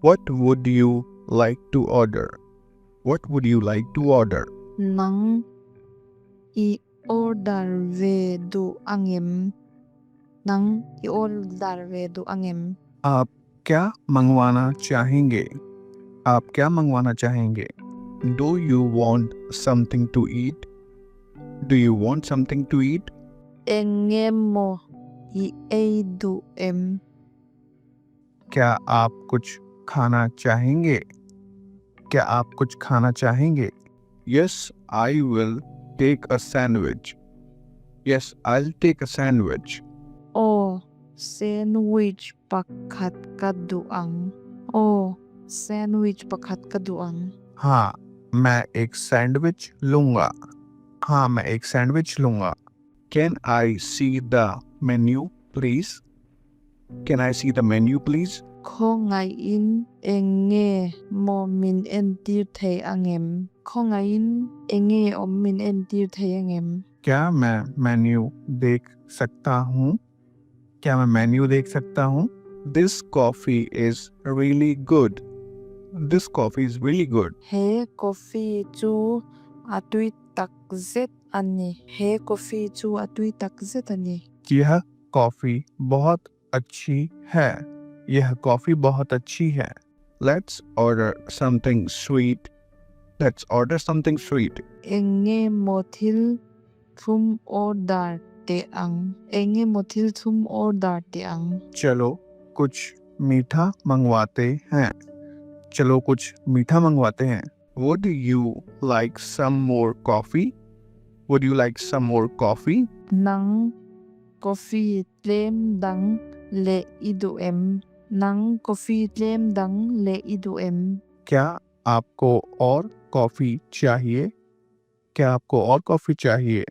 What would you like to order? What would you like to order? Nang i-order vedo angem. Nang i-order vedo angem. आप क्या मंगवाना चाहेंगे? आप क्या मंगवाना चाहेंगे? Do you want something to eat? Do you want something to eat? Engemo i-edo em. क्या आप कुछ खाना चाहेंगे? क्या आप कुछ खाना चाहेंगे? Yes, I will take a sandwich. Yes, I'll take a sandwich. O sandwich pakhat kaduang. O sandwich pakhat kaduang. हाँ, मैं एक सैंडविच लूँगा। हाँ, मैं एक सैंडविच लूँगा। Can I see the menu, please? Can I see the menu, please? Ko ngayon enge mo min entir te angem. Ko ngayon enge o min entir te angem. क्या मैं मेन्यू देख सकता हूँ? क्या मैं मेन्यू देख सकता हूँ? This coffee is really good. This coffee is really good. He coffee chu atui takzet ani. He coffee chu atui takzet ani. यह कॉफ़ी बहुत अच्छी है। यह कॉफ़ी बहुत अच्छी है। Let's order something sweet. Let's order something sweet. Enge motil thum order te ang. Enge motil thum order te ang. चलो कुछ मीठा मंगवाते हैं। चलो कुछ मीठा मंगवाते हैं। Would you like some more coffee? Would you like some more coffee? Nang coffee tlem dang le idu em. Nang coffee tlem dang le idu em. क्या आपको और कॉफ़ी चाहिए? क्या आपको और कॉफ़ी चाहिए?